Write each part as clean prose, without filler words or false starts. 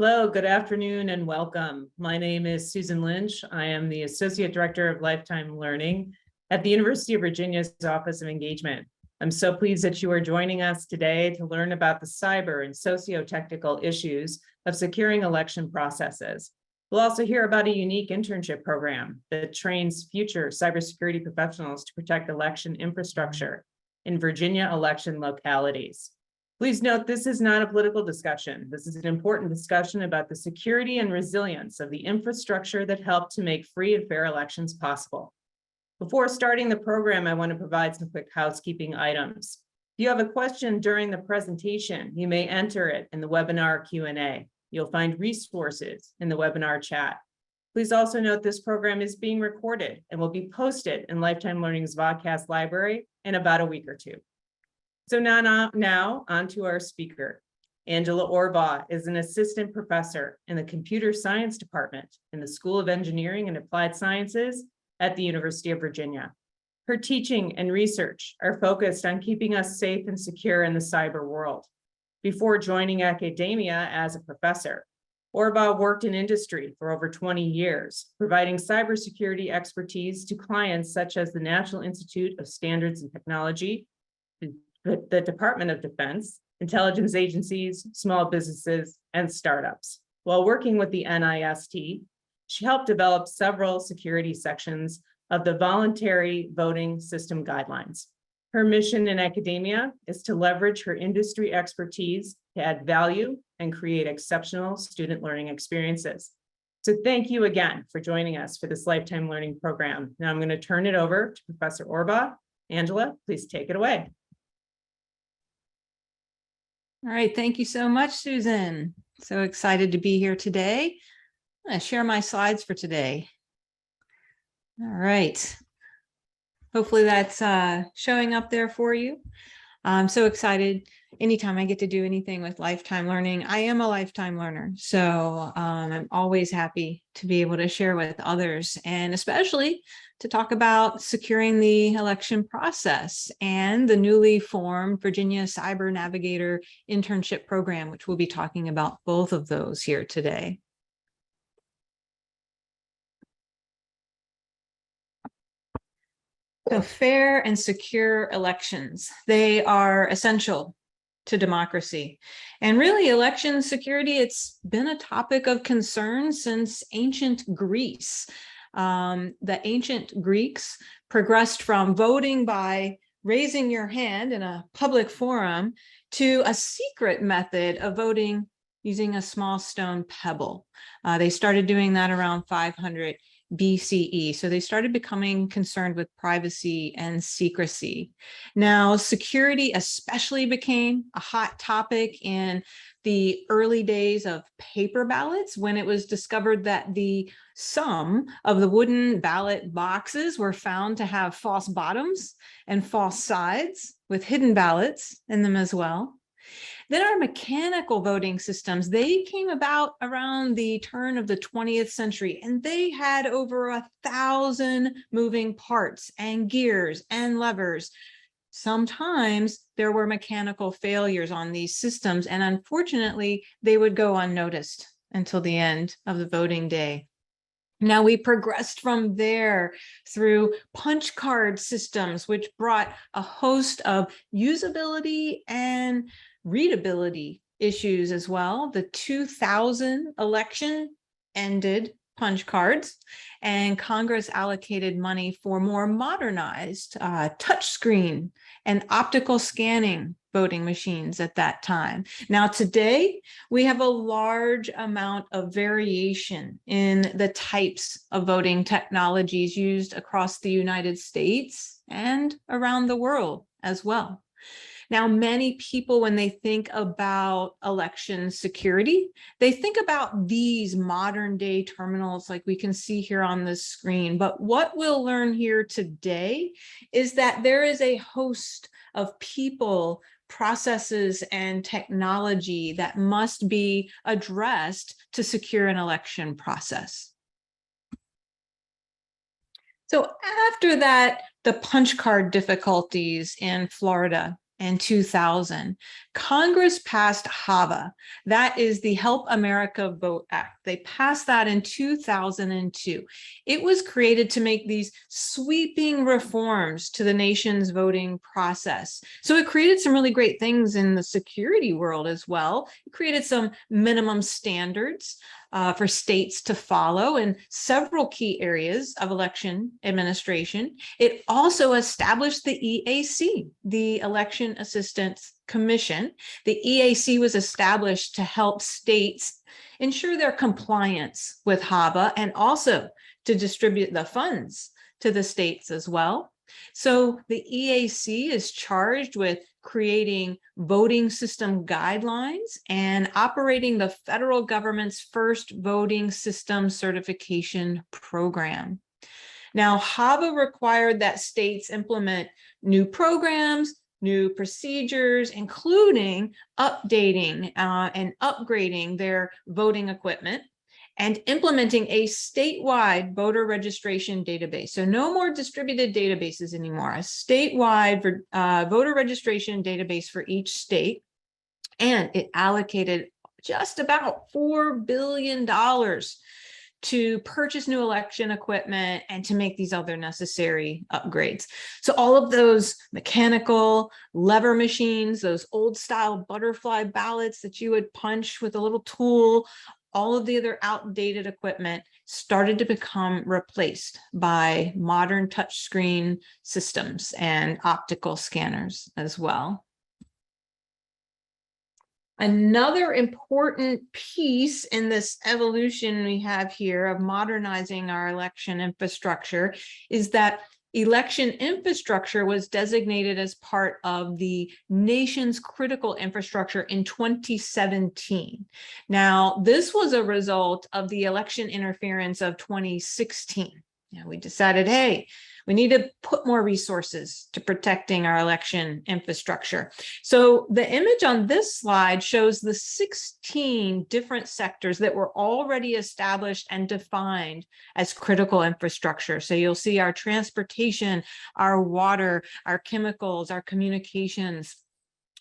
Hello, good afternoon and welcome. My name is Susan Lynch. I am the Associate Director of Lifetime Learning at the University of Virginia's Office of Engagement. I'm so pleased that you are joining us today to learn about the cyber and socio-technical issues of securing election processes. We'll also hear about a unique internship program that trains future cybersecurity professionals to protect election infrastructure in Virginia election localities. Please note, this is not a political discussion. This is an important discussion about the security and resilience of the infrastructure that help to make free and fair elections possible. Before starting the program, I want to provide some quick housekeeping items. If you have a question during the presentation, you may enter it in the webinar Q&A. You'll find resources in the webinar chat. Please also note this program is being recorded and will be posted in Lifetime Learning's podcast library in about a week or two. So now on to our speaker. Angela Orebaugh is an assistant professor in the computer science department in the School of Engineering and Applied Sciences at the University of Virginia. Her teaching and research are focused on keeping us safe and secure in the cyber world. Before joining academia as a professor, Orebaugh worked in industry for over 20 years, providing cybersecurity expertise to clients such as the National Institute of Standards and Technology, the Department of Defense, intelligence agencies, small businesses, and startups. While working with the NIST, she helped develop several security sections of the voluntary voting system guidelines. Her mission in academia is to leverage her industry expertise to add value and create exceptional student learning experiences. So thank you again for joining us for this Lifetime Learning program. Now I'm going to turn it over to Professor Orebaugh. Angela, please take it away. All right, thank you so much, Susan. So excited to be here today. I'm going to share my slides for today. All right. Hopefully that's showing up there for you. I'm so excited. Anytime I get to do anything with Lifetime Learning, I am a lifetime learner. So I'm always happy to be able to share with others, and especially to talk about securing the election process and the newly formed Virginia Cyber Navigator Internship Program, which we'll be talking about both of those here today. So fair and secure elections, they are essential to democracy. And really, election security, it's been a topic of concern since ancient Greece. The ancient Greeks progressed from voting by raising your hand in a public forum to a secret method of voting using a small stone pebble. They started doing that around 500 BCE. So they started becoming concerned with privacy and secrecy. Now, security especially became a hot topic in the early days of paper ballots, when it was discovered that some of the wooden ballot boxes were found to have false bottoms and false sides with hidden ballots in them as well. Then our mechanical voting systems, they came about around the turn of the 20th century, and they had over 1,000 moving parts and gears and levers. Sometimes there were mechanical failures on these systems, and unfortunately, they would go unnoticed until the end of the voting day. Now we progressed from there through punch card systems, which brought a host of usability and readability issues as well. The 2000 election ended punch cards, and Congress allocated money for more modernized touchscreen and optical scanning voting machines at that time. Now today, we have a large amount of variation in the types of voting technologies used across the United States and around the world as well. Now, many people, when they think about election security, they think about these modern day terminals like we can see here on the screen. But what we'll learn here today is that there is a host of people, processes, and technology that must be addressed to secure an election process. So after that, the punch card difficulties in Florida and 2000, Congress passed HAVA. That is the Help America Vote Act. They passed that in 2002. It was created to make these sweeping reforms to the nation's voting process. So it created some really great things in the security world as well. It created some minimum standards for states to follow in several key areas of election administration. It also established the EAC, the Election Assistance Commission. The EAC was established to help states ensure their compliance with HAVA and also to distribute the funds to the states as well. So the EAC is charged with creating voting system guidelines and operating the federal government's first voting system certification program. Now, HAVA required that states implement new programs, new procedures, including updating and upgrading their voting equipment and implementing a statewide voter registration database. So no more distributed databases anymore, a statewide voter registration database for each state. And it allocated just about $4 billion to purchase new election equipment and to make these other necessary upgrades. So all of those mechanical lever machines, those old style butterfly ballots that you would punch with a little tool, all of the other outdated equipment started to become replaced by modern touchscreen systems and optical scanners as well. Another important piece in this evolution we have here of modernizing our election infrastructure is that election infrastructure was designated as part of the nation's critical infrastructure in 2017. Now, this was a result of the election interference of 2016. We decided, hey, we need to put more resources to protecting our election infrastructure. So the image on this slide shows the 16 different sectors that were already established and defined as critical infrastructure. So you'll see our transportation, our water, our chemicals, our communications,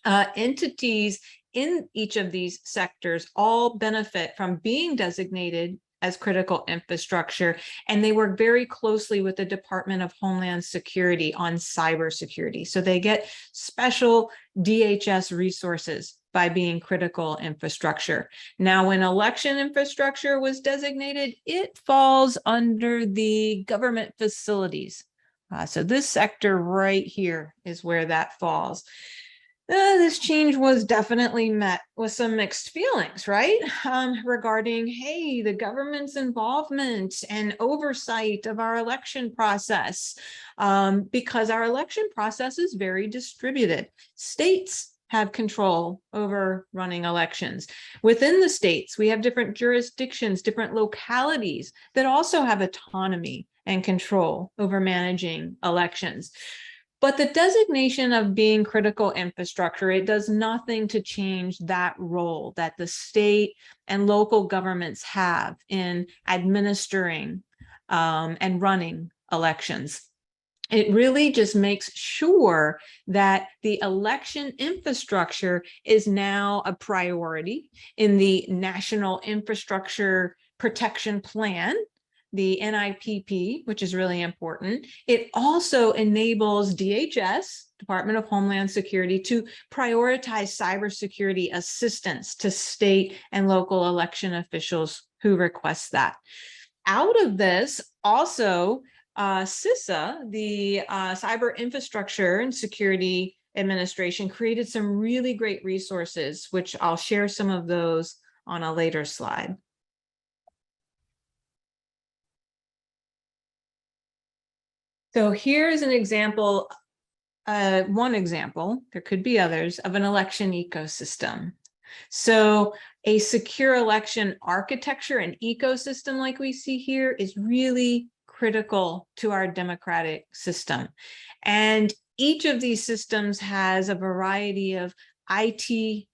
entities in each of these sectors all benefit from being designated as critical infrastructure, and they work very closely with the Department of Homeland Security on cybersecurity. So they get special DHS resources by being critical infrastructure. Now, when election infrastructure was designated, it falls under the government facilities. So this sector right here is where that falls. This change was definitely met with some mixed feelings, right? Regarding, hey, the government's involvement and oversight of our election process, because our election process is very distributed. States have control over running elections. Within the states, we have different jurisdictions, different localities that also have autonomy and control over managing elections. But the designation of being critical infrastructure, it does nothing to change that role that the state and local governments have in administering and running elections. It really just makes sure that the election infrastructure is now a priority in the National Infrastructure Protection Plan, the NIPP, which is really important. It also enables DHS, Department of Homeland Security, to prioritize cybersecurity assistance to state and local election officials who request that. Out of this, also, CISA, the Cyber Infrastructure and Security Administration, created some really great resources, which I'll share some of those on a later slide. So here's an example, one example, there could be others, of an election ecosystem. So a secure election architecture and ecosystem like we see here is really critical to our democratic system. And each of these systems has a variety of IT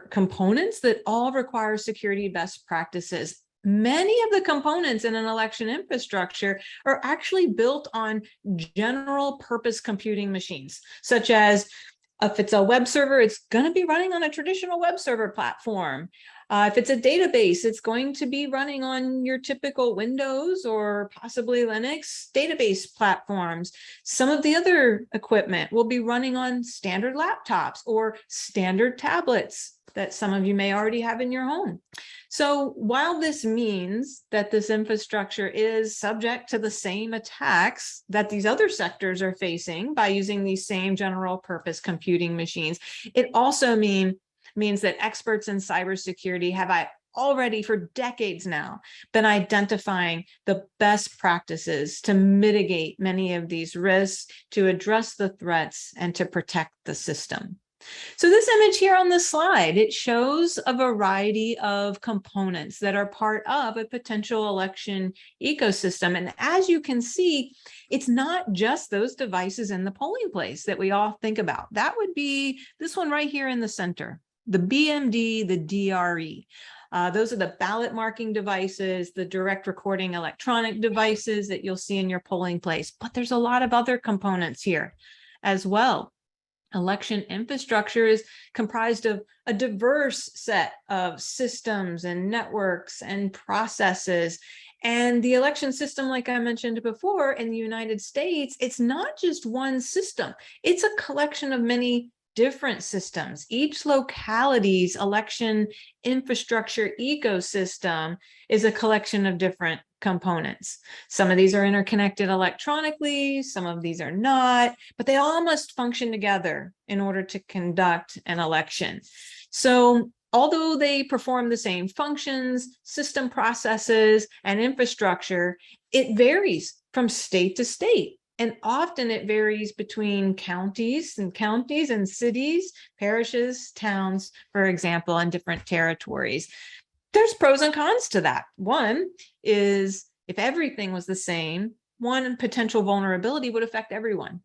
components that all require security best practices. Many of the components in an election infrastructure are actually built on general purpose computing machines, such as If it's a web server, it's going to be running on a traditional web server platform. If it's a database, it's going to be running on your typical Windows or possibly Linux database platforms. Some of the other equipment will be running on standard laptops or standard tablets that some of you may already have in your home. So while this means that this infrastructure is subject to the same attacks that these other sectors are facing by using these same general purpose computing machines, it also means that experts in cybersecurity have already for decades now been identifying the best practices to mitigate many of these risks, to address the threats, and to protect the system. So this image here on the slide, it shows a variety of components that are part of a potential election ecosystem. And as you can see, it's not just those devices in the polling place that we all think about. That would be this one right here in the center, the BMD, the DRE. Those are the ballot marking devices, the direct recording electronic devices that you'll see in your polling place. But there's a lot of other components here as well. Election infrastructure is comprised of a diverse set of systems and networks and processes. And the election system, like I mentioned before, in the United States, it's not just one system. It's a collection of many different systems. Each locality's election infrastructure ecosystem is a collection of different components. Some of these are interconnected electronically, some of these are not, but they all must function together in order to conduct an election. So although they perform the same functions, system processes, and infrastructure, it varies from state to state. And often it varies between counties and cities, parishes, towns, for example, and different territories. There's pros and cons to that. One is if everything was the same, one potential vulnerability would affect everyone.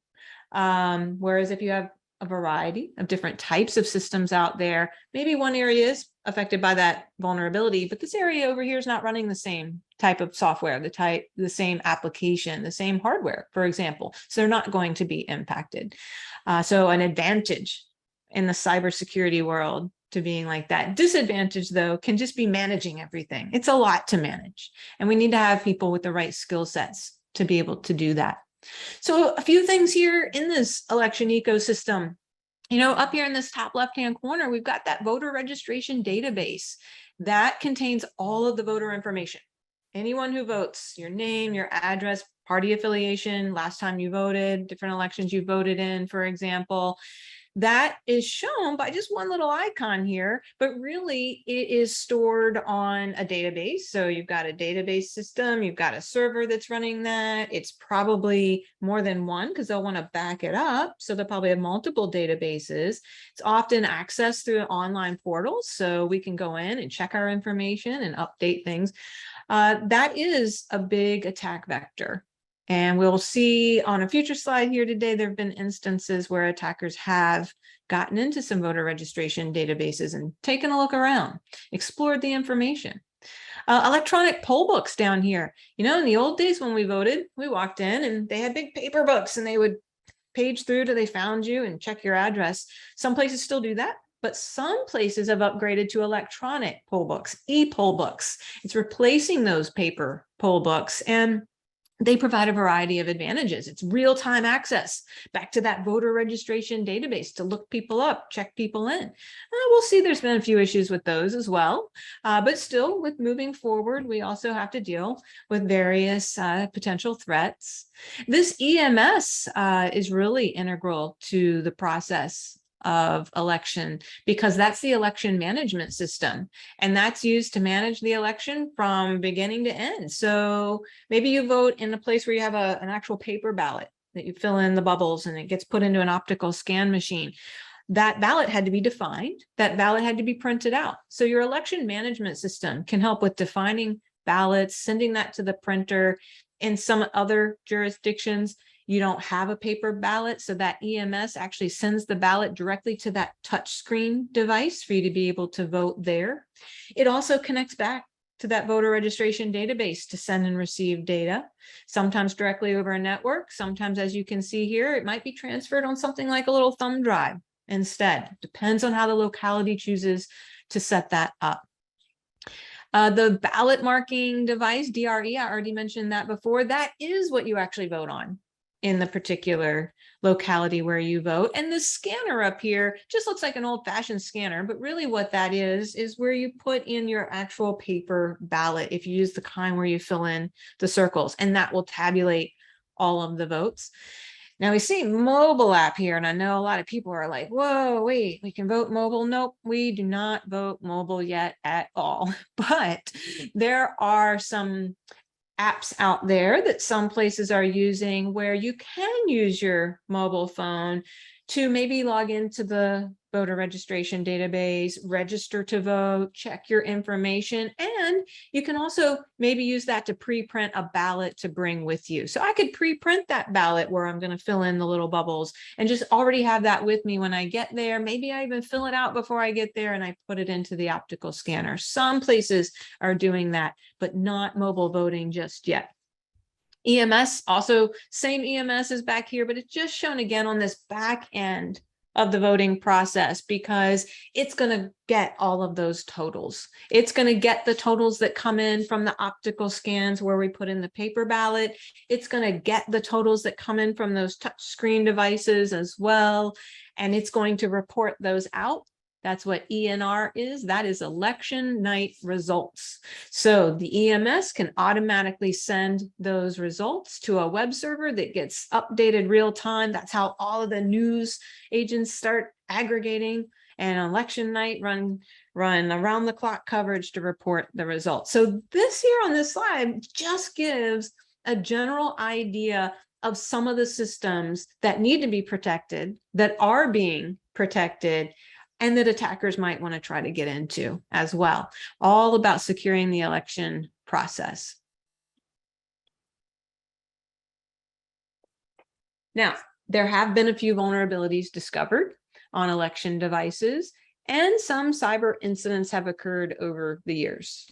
Whereas if you have a variety of different types of systems out there, maybe one area is affected by that vulnerability, but this area over here is not running the same type of software, the same application, the same hardware, for example. So they're not going to be impacted. So an advantage in the cybersecurity world to being like that. Disadvantage, though, can just be managing everything. It's a lot to manage, and we need to have people with the right skill sets to be able to do that. So a few things here in this election ecosystem. You know, up here in this top left-hand corner, we've got that voter registration database that contains all of the voter information. Anyone who votes, your name, your address, party affiliation, last time you voted, different elections you voted in, for example. That is shown by just one little icon here, but really it is stored on a database. So you've got a database system, you've got a server that's running that. It's probably more than one because they'll want to back it up. So they'll probably have multiple databases. It's often accessed through online portals. So we can go in and check our information and update things. That is a big attack vector. And we'll see on a future slide here today, there have been instances where attackers have gotten into some voter registration databases and taken a look around, explored the information. Electronic poll books down here. You know, in the old days when we voted, we walked in and they had big paper books and they would page through till they found you and check your address. Some places still do that, but some places have upgraded to electronic poll books, e-poll books. It's replacing those paper poll books, and they provide a variety of advantages. It's real-time access back to that voter registration database to look people up, check people in. We'll see there's been a few issues with those as well. But still, with moving forward, we also have to deal with various potential threats. This EMS is really integral to the process of election because that's the election management system, and that's used to manage the election from beginning to end. So maybe you vote in a place where you have an actual paper ballot that you fill in the bubbles and it gets put into an optical scan machine. That ballot had to be defined, that ballot had to be printed out. So your election management system can help with defining ballots, sending that to the printer. In some other jurisdictions, you don't have a paper ballot, so that EMS actually sends the ballot directly to that touchscreen device for you to be able to vote there. It also connects back to that voter registration database to send and receive data, sometimes directly over a network. Sometimes, as you can see here, it might be transferred on something like a little thumb drive instead. Depends on how the locality chooses to set that up. The ballot marking device, DRE, I already mentioned that before. That is what you actually vote on in the particular locality where you vote. And the scanner up here just looks like an old-fashioned scanner, but really what that is where you put in your actual paper ballot if you use the kind where you fill in the circles, and that will tabulate all of the votes. Now we see mobile app here, and I know a lot of people are like, whoa, wait, we can vote mobile. Nope, we do not vote mobile yet at all. But there are some apps out there that some places are using where you can use your mobile phone to maybe log into the voter registration database, register to vote, check your information, and you can also maybe use that to pre-print a ballot to bring with you. So I could pre-print that ballot where I'm going to fill in the little bubbles and just already have that with me when I get there. Maybe I even fill it out before I get there and I put it into the optical scanner. Some places are doing that, but not mobile voting just yet. EMS, also same EMS is back here, but it's just shown again on this back end of the voting process because it's going to get all of those totals. It's going to get the totals that come in from the optical scans where we put in the paper ballot. It's going to get the totals that come in from those touch screen devices as well. And it's going to report those out. That's what ENR is. That is election night results. So the EMS can automatically send those results to a web server that gets updated real time. That's how all of the news agents start aggregating, and election night run around the clock coverage to report the results. So this here on this slide just gives a general idea of some of the systems that need to be protected, that are being protected, and that attackers might want to try to get into as well. All about securing the election process. Now, there have been a few vulnerabilities discovered on election devices, and some cyber incidents have occurred over the years.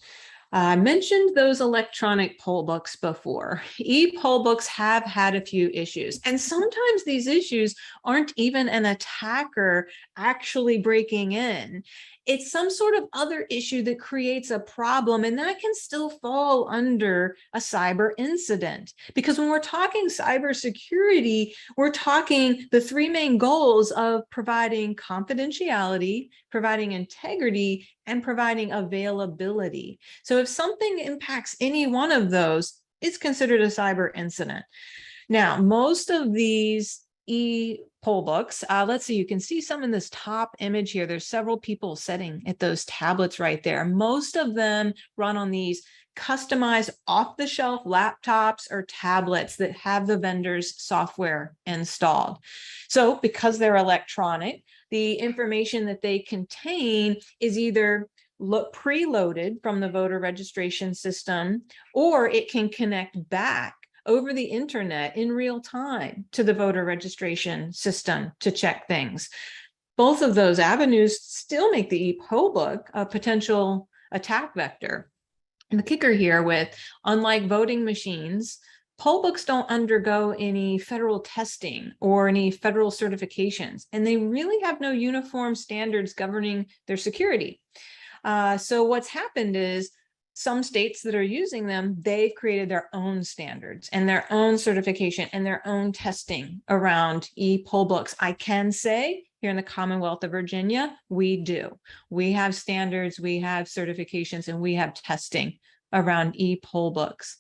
I mentioned those electronic poll books before. E-poll books have had a few issues, and sometimes these issues aren't even an attacker actually breaking in. It's some sort of other issue that creates a problem, and that can still fall under a cyber incident. Because when we're talking cybersecurity, we're talking the three main goals of providing confidentiality, providing integrity, and providing availability. So if something impacts any one of those, it's considered a cyber incident. Now, most of these e-poll books, let's see, you can see some in this top image here. There's several people sitting at those tablets right there. Most of them run on these customized off-the-shelf laptops or tablets that have the vendor's software installed. So because they're electronic, the information that they contain is either preloaded from the voter registration system, or it can connect back over the internet in real time to the voter registration system to check things. Both of those avenues still make the e-poll book a potential attack vector. And the kicker here with, unlike voting machines, poll books don't undergo any federal testing or any federal certifications, and they really have no uniform standards governing their security. So what's happened is some states that are using them, they've created their own standards and their own certification and their own testing around e-poll books. I can say here in the Commonwealth of Virginia, we do. We have standards, we have certifications, and we have testing around e-poll books.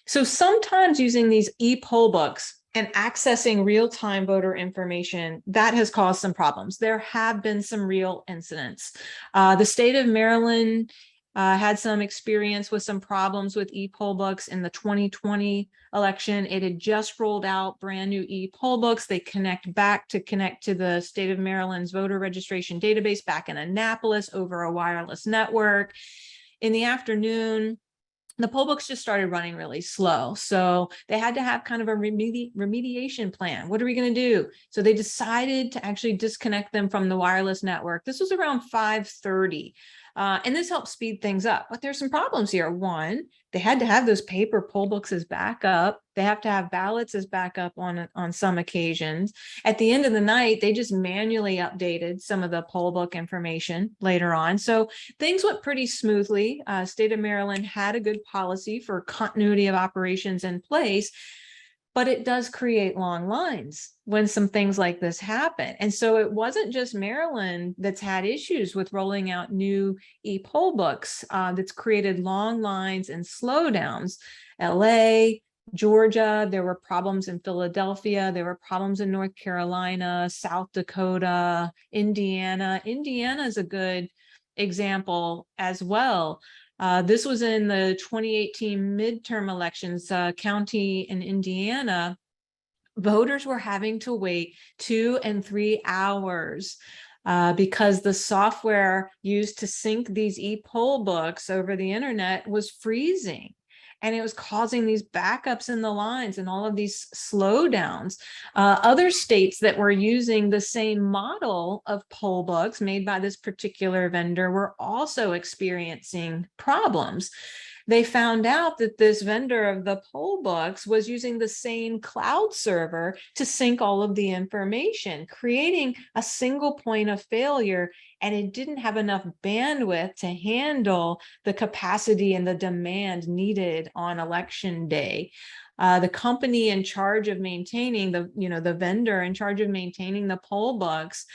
So sometimes using these e-poll books and accessing real-time voter information, that has caused some problems. There have been some real incidents. The state of Maryland had some experience with some problems with e-poll books in the 2020 election. It had just rolled out brand new e-poll books. They connect to the state of Maryland's voter registration database back in Annapolis over a wireless network. In the afternoon, the poll books just started running really slow. So they had to have kind of a remediation plan. What are we going to do? So they decided to actually disconnect them from the wireless network. This was around 5:30 And this helps speed things up. But there's some problems here. One, they had to have those paper poll books as backup. They have to have ballots as backup on some occasions. At the end of the night, they just manually updated some of the poll book information later on. So things went pretty smoothly. State of Maryland had a good policy for continuity of operations in place, but it does create long lines when some things like this happen. And so it wasn't just Maryland that's had issues with rolling out new e-poll books that's created long lines and slowdowns. LA, Georgia, there were problems in Philadelphia, there were problems in North Carolina, South Dakota, Indiana. Indiana is a good example as well. This was in the 2018 midterm elections, county in Indiana. Voters were having to wait 2 and 3 hours because the software used to sync these e-poll books over the internet was freezing. And it was causing these backups in the lines and all of these slowdowns. Other states that were using the same model of poll books made by this particular vendor were also experiencing problems. They found out that this vendor of the poll books was using the same cloud server to sync all of the information, creating a single point of failure, and it didn't have enough bandwidth to handle the capacity and the demand needed on election day. The company in charge of maintaining the vendor in charge of maintaining the poll books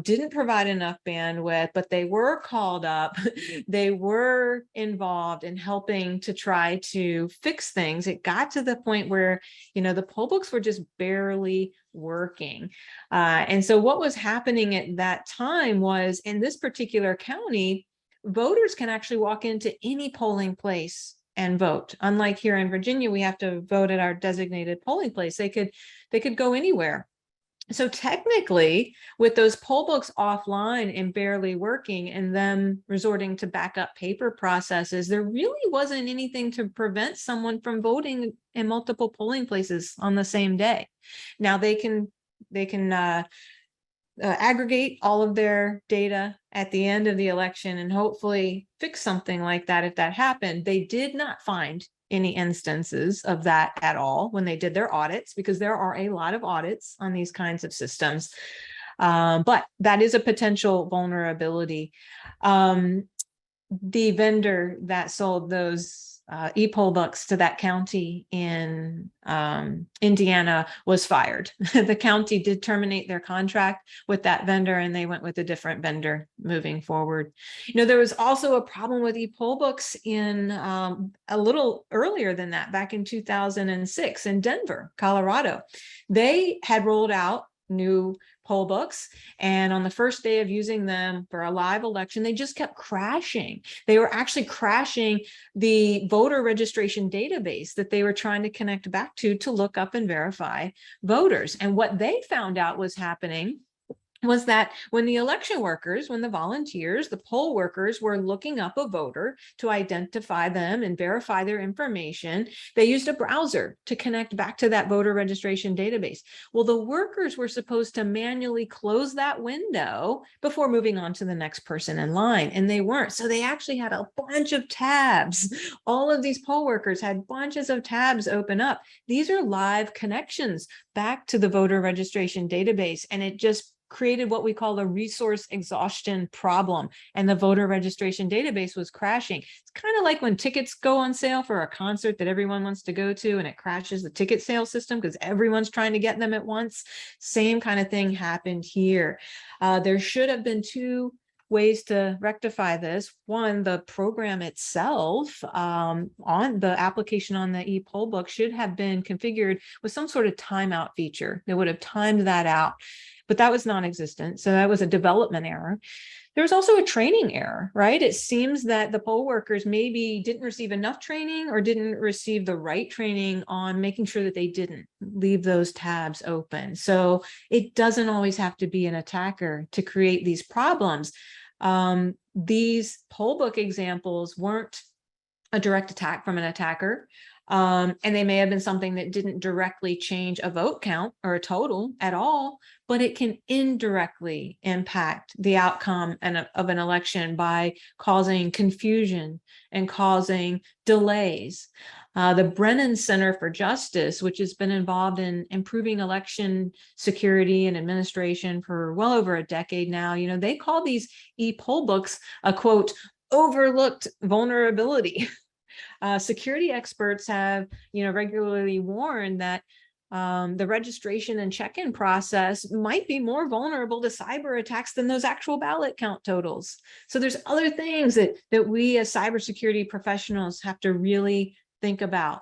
didn't provide enough bandwidth, but they were called up. They were involved in helping to try to fix things. It got to the point where, the poll books were just barely working. And so what was happening at that time was, in this particular county, voters can actually walk into any polling place and vote. Unlike here in Virginia, we have to vote at our designated polling place. They could go anywhere. So technically, with those poll books offline and barely working and them resorting to backup paper processes, there really wasn't anything to prevent someone from voting in multiple polling places on the same day. Now they can aggregate all of their data at the end of the election and hopefully fix something like that if that happened. They did not find any instances of that at all when they did their audits, because there are a lot of audits on these kinds of systems. But that is a potential vulnerability. The vendor that sold those e-poll books to that county in Indiana was fired. The county did terminate their contract with that vendor, and they went with a different vendor moving forward. There was also a problem with e-poll books in a little earlier than that, back in 2006 in Denver, Colorado. They had rolled out new poll books, and on the first day of using them for a live election, they just kept crashing. They were actually crashing the voter registration database that they were trying to connect back to look up and verify voters. And what they found out was happening was that when the election workers, when the volunteers, the poll workers were looking up a voter to identify them and verify their information, they used a browser to connect back to that voter registration database. Well, the workers were supposed to manually close that window before moving on to the next person in line, and they weren't. So they actually had a bunch of tabs. All of these poll workers had bunches of tabs open up. These are live connections back to the voter registration database, and it just created what we call a resource exhaustion problem, and the voter registration database was crashing. It's kind of like when tickets go on sale for a concert that everyone wants to go to, and it crashes the ticket sales system because everyone's trying to get them at once. Same kind of thing happened here. There should have been 2 ways to rectify this. One, the program itself on the application on the e-poll book should have been configured with some sort of timeout feature that would have timed that out. But that was non-existent. So that was a development error. There was also a training error, right? It seems that the poll workers maybe didn't receive enough training or didn't receive the right training on making sure that they didn't leave those tabs open. So it doesn't always have to be an attacker to create these problems. These poll book examples weren't a direct attack from an attacker. And they may have been something that didn't directly change a vote count or a total at all, but it can indirectly impact the outcome of an election by causing confusion and causing delays. The Brennan Center for Justice, which has been involved in improving election security and administration for well over a decade now, they call these e-poll books a, quote, overlooked vulnerability. Security experts have, regularly warned that the registration and check-in process might be more vulnerable to cyber attacks than those actual ballot count totals. So there's other things that we as cybersecurity professionals have to really think about.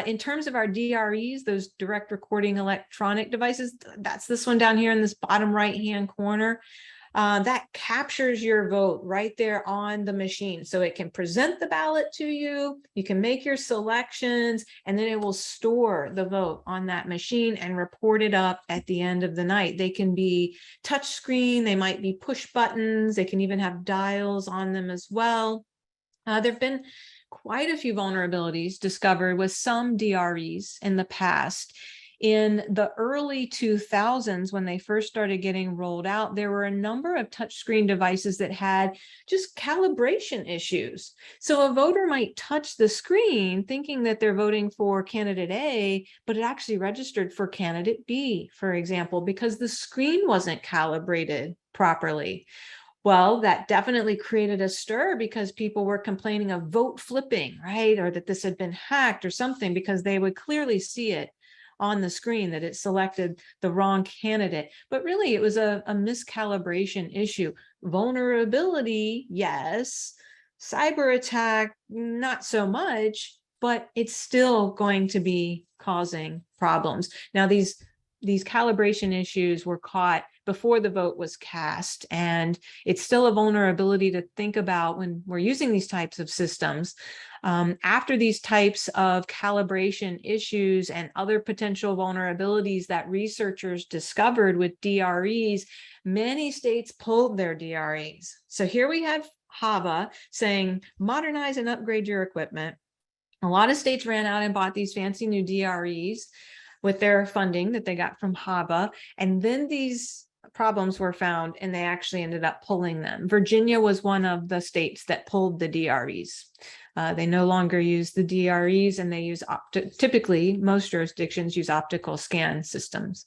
In terms of our DREs, those direct recording electronic devices, that's this one down here in this bottom right-hand corner. That captures your vote right there on the machine. So it can present the ballot to you, you can make your selections, and then it will store the vote on that machine and report it up at the end of the night. They can be touchscreen, they might be push buttons, they can even have dials on them as well. There've been quite a few vulnerabilities discovered with some DREs in the past. In the early 2000s, when they first started getting rolled out, there were a number of touchscreen devices that had just calibration issues. So a voter might touch the screen thinking that they're voting for candidate A, but it actually registered for candidate B, for example, because the screen wasn't calibrated properly. Well, that definitely created a stir because people were complaining of vote flipping, right? Or that this had been hacked or something, because they would clearly see it on the screen that it selected the wrong candidate. But really, it was a miscalibration issue. Vulnerability, yes. Cyber attack, not so much, but it's still going to be causing problems. Now, these calibration issues were caught before the vote was cast, and it's still a vulnerability to think about when we're using these types of systems. After these types of calibration issues and other potential vulnerabilities that researchers discovered with DREs, many states pulled their DREs. So here we have HAVA saying, modernize and upgrade your equipment. A lot of states ran out and bought these fancy new DREs with their funding that they got from HAVA. And then these problems were found and they actually ended up pulling them. Virginia was one of the states that pulled the DREs. They no longer use the DREs, and they use typically most jurisdictions use optical scan systems.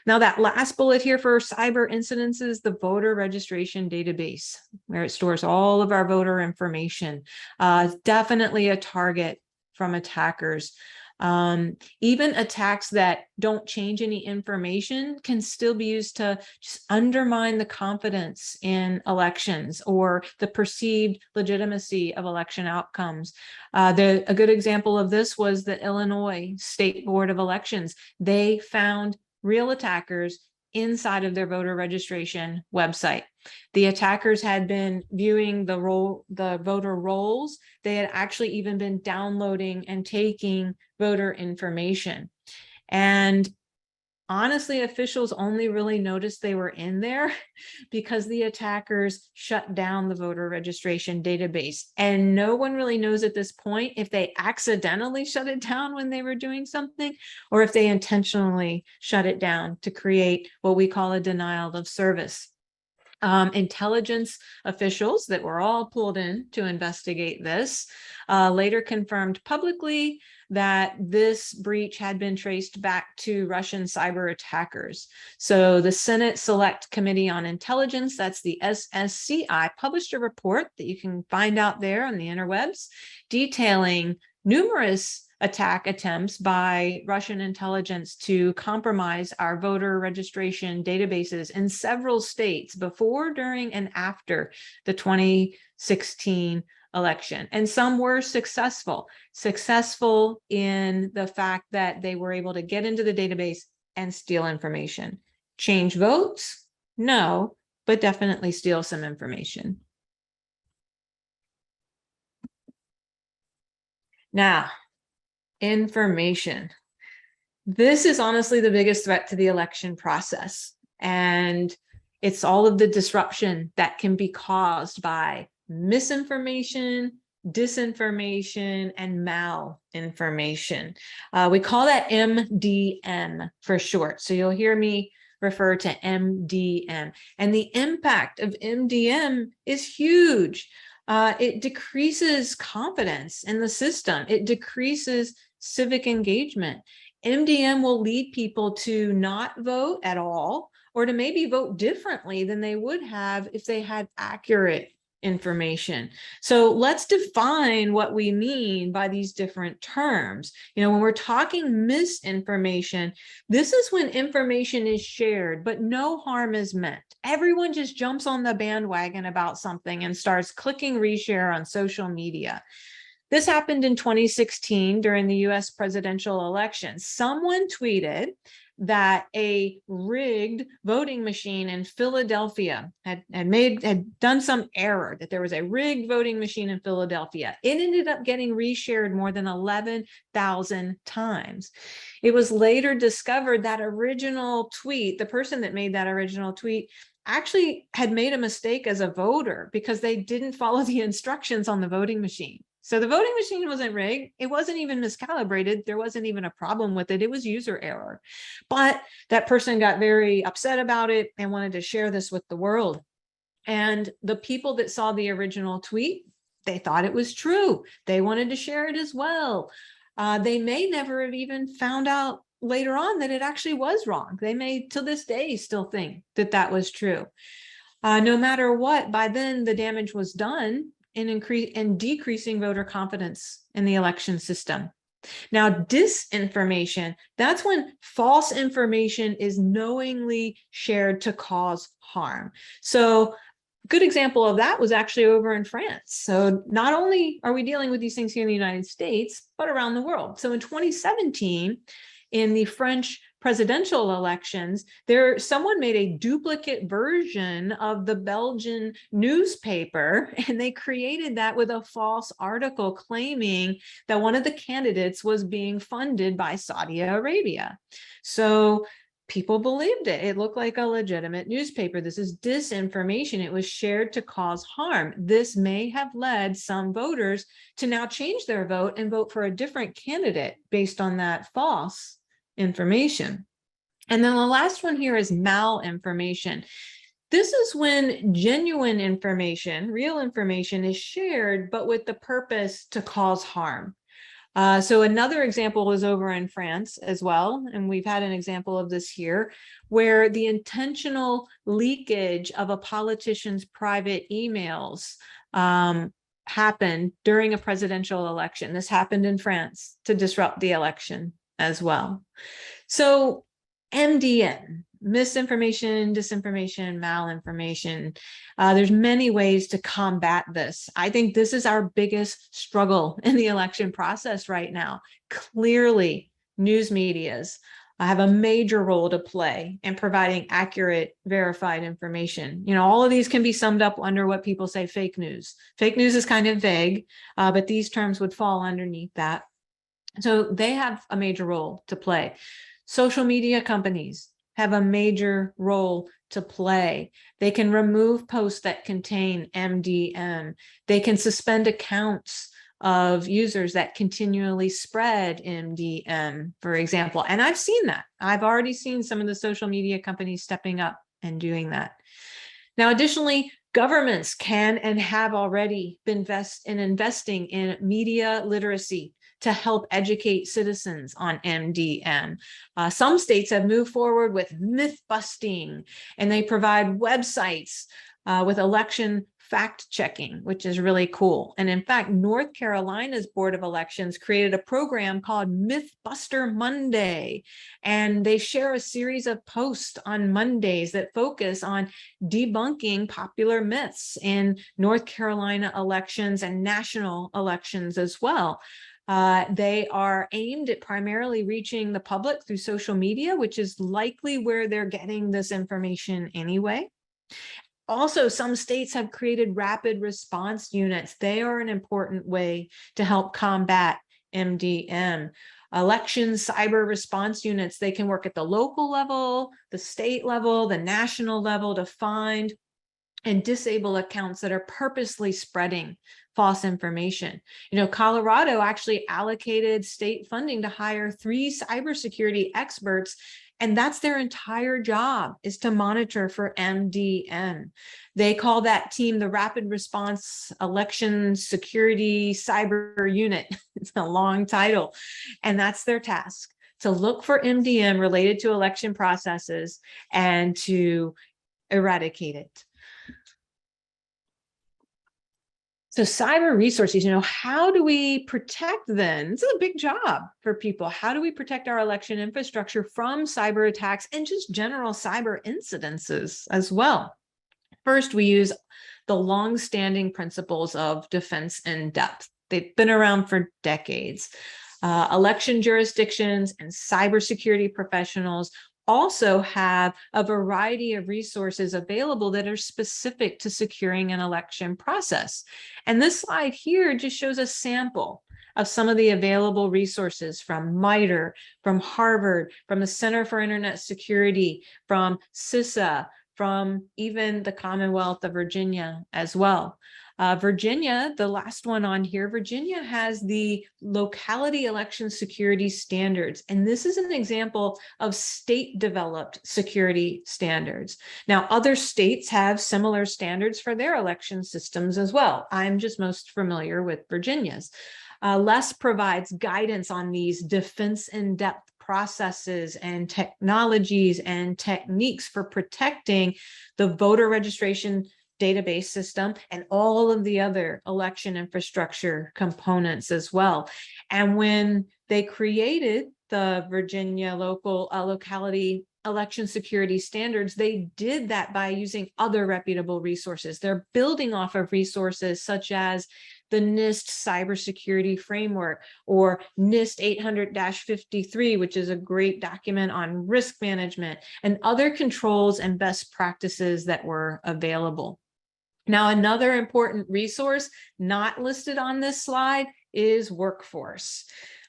Now, that last bullet here for cyber incidents is the voter registration database, where it stores all of our voter information. Definitely a target from attackers. Even attacks that don't change any information can still be used to just undermine the confidence in elections or the perceived legitimacy of election outcomes. A good example of this was the Illinois State Board of Elections. They found real attackers inside of their voter registration website. The attackers had been viewing the voter rolls. They had actually even been downloading and taking voter information. And honestly, officials only really noticed they were in there because the attackers shut down the voter registration database. And no one really knows at this point if they accidentally shut it down when they were doing something, or if they intentionally shut it down to create what we call a denial of service. Intelligence officials that were all pulled in to investigate this later confirmed publicly that this breach had been traced back to Russian cyber attackers. So the Senate Select Committee on Intelligence, that's the SSCI, published a report that you can find out there on the interwebs, detailing numerous attack attempts by Russian intelligence to compromise our voter registration databases in several states before, during, and after the 2016 election. And some were successful in the fact that they were able to get into the database and steal information. Change votes? No, but definitely steal some information. Now, information. This is honestly the biggest threat to the election process. And it's all of the disruption that can be caused by misinformation, disinformation, and malinformation. We call that MDM for short. So you'll hear me refer to MDM. And the impact of MDM is huge. It decreases confidence in the system. It decreases civic engagement. MDM will lead people to not vote at all, or to maybe vote differently than they would have if they had accurate information. So let's define what we mean by these different terms. When we're talking misinformation, this is when information is shared, but no harm is meant. Everyone just jumps on the bandwagon about something and starts clicking reshare on social media. This happened in 2016 during the US presidential election. Someone tweeted that a rigged voting machine in Philadelphia had done some error, that there was a rigged voting machine in Philadelphia. It ended up getting reshared more than 11,000 times. It was later discovered that original tweet, the person that made that original tweet, actually had made a mistake as a voter because they didn't follow the instructions on the voting machine. So the voting machine wasn't rigged. It wasn't even miscalibrated. There wasn't even a problem with it. It was user error. But that person got very upset about it and wanted to share this with the world. And the people that saw the original tweet, they thought it was true. They wanted to share it as well. They may never have even found out later on that it actually was wrong. They may, to this day, still think that that was true. No matter what, by then the damage was done in decreasing voter confidence in the election system. Now, disinformation, that's when false information is knowingly shared to cause harm. So a good example of that was actually over in France. So not only are we dealing with these things here in the United States, but around the world. So in 2017, in the French presidential elections, someone made a duplicate version of the Belgian newspaper, and they created that with a false article claiming that one of the candidates was being funded by Saudi Arabia. So people believed it. It looked like a legitimate newspaper. This is disinformation. It was shared to cause harm. This may have led some voters to now change their vote and vote for a different candidate based on that false information. And then the last one here is malinformation. This is when genuine information, real information, is shared, but with the purpose to cause harm. So another example was over in France as well, and we've had an example of this here, where the intentional leakage of a politician's private emails happened during a presidential election. This happened in France to disrupt the election as well. So MDM, misinformation, disinformation, malinformation. There's many ways to combat this. I think this is our biggest struggle in the election process right now. Clearly, news medias have a major role to play in providing accurate, verified information. All of these can be summed up under what people say fake news. Fake news is kind of vague, but these terms would fall underneath that. So they have a major role to play. Social media companies have a major role to play. They can remove posts that contain MDM. They can suspend accounts of users that continually spread MDM, for example. And I've seen that. I've already seen some of the social media companies stepping up and doing that. Now, additionally, governments can and have already been investing in media literacy to help educate citizens on MDM. Some states have moved forward with myth busting, and they provide websites with election fact checking, which is really cool. And in fact, North Carolina's Board of Elections created a program called Mythbuster Monday, and they share a series of posts on Mondays that focus on debunking popular myths in North Carolina elections and national elections as well. They are aimed at primarily reaching the public through social media, which is likely where they're getting this information anyway. Also, some states have created rapid response units. They are an important way to help combat MDM. Election cyber response units, they can work at the local level, the state level, the national level to find and disable accounts that are purposely spreading false information. Colorado actually allocated state funding to hire 3 cybersecurity experts, and that's their entire job, is to monitor for MDM. They call that team the Rapid Response Election Security Cyber Unit. It's a long title, and that's their task, to look for MDM related to election processes and to eradicate it. So cyber resources, how do we protect then? This is a big job for people. How do we protect our election infrastructure from cyber attacks and just general cyber incidences as well? First, we use the long-standing principles of defense in depth. They've been around for decades. Election jurisdictions and cybersecurity professionals also have a variety of resources available that are specific to securing an election process. And this slide here just shows a sample of some of the available resources from MITRE, from Harvard, from the Center for Internet Security, from CISA, from even the Commonwealth of Virginia as well. Virginia, the last one on here, Virginia has the locality election security standards. And this is an example of state-developed security standards. Now, other states have similar standards for their election systems as well. I'm just most familiar with Virginia's. LESS provides guidance on these defense in-depth processes and technologies and techniques for protecting the voter registration database system and all of the other election infrastructure components as well. And when they created the Virginia locality election security standards, they did that by using other reputable resources. They're building off of resources such as the NIST cybersecurity framework, or NIST 800-53, which is a great document on risk management, and other controls and best practices that were available. Now, another important resource not listed on this slide is workforce.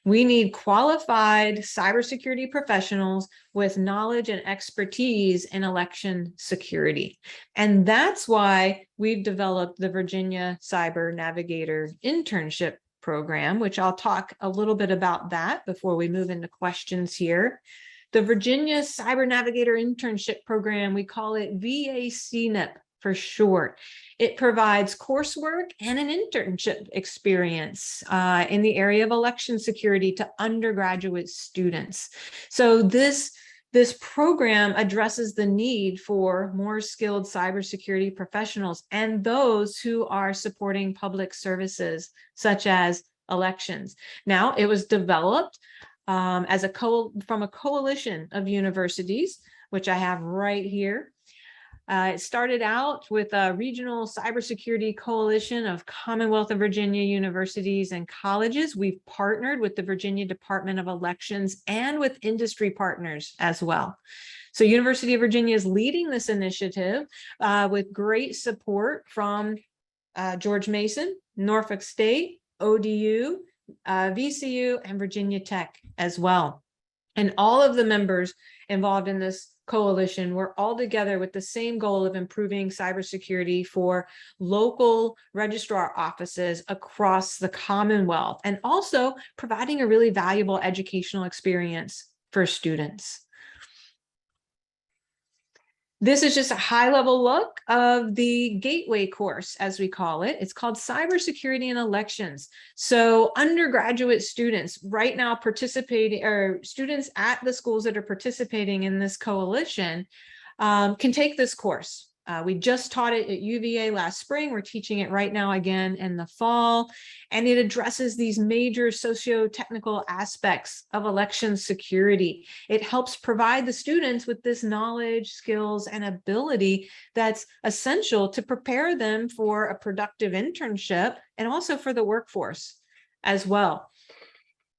We need qualified cybersecurity professionals with knowledge and expertise in election security. And that's why we've developed the Virginia Cyber Navigator Internship Program, which I'll talk a little bit about that before we move into questions here. The Virginia Cyber Navigator Internship Program, we call it VA-CNIP for short. It provides coursework and an internship experience in the area of election security to undergraduate students. So this program addresses the need for more skilled cybersecurity professionals and those who are supporting public services, such as elections. Now, it was developed as from a coalition of universities, which I have right here. It started out with a regional cybersecurity coalition of Commonwealth of Virginia universities and colleges. We've partnered with the Virginia Department of Elections and with industry partners as well. So University of Virginia is leading this initiative with great support from George Mason, Norfolk State, ODU, VCU, and Virginia Tech as well. And all of the members involved in this coalition were all together with the same goal of improving cybersecurity for local registrar offices across the Commonwealth, and also providing a really valuable educational experience for students. This is just a high-level look of the gateway course, as we call it. It's called Cybersecurity and Elections. So undergraduate students right now participating, or students at the schools that are participating in this coalition can take this course. We just taught it at UVA last spring. We're teaching it right now again in the fall, and it addresses these major socio-technical aspects of election security. It helps provide the students with this knowledge, skills, and ability that's essential to prepare them for a productive internship and also for the workforce as well.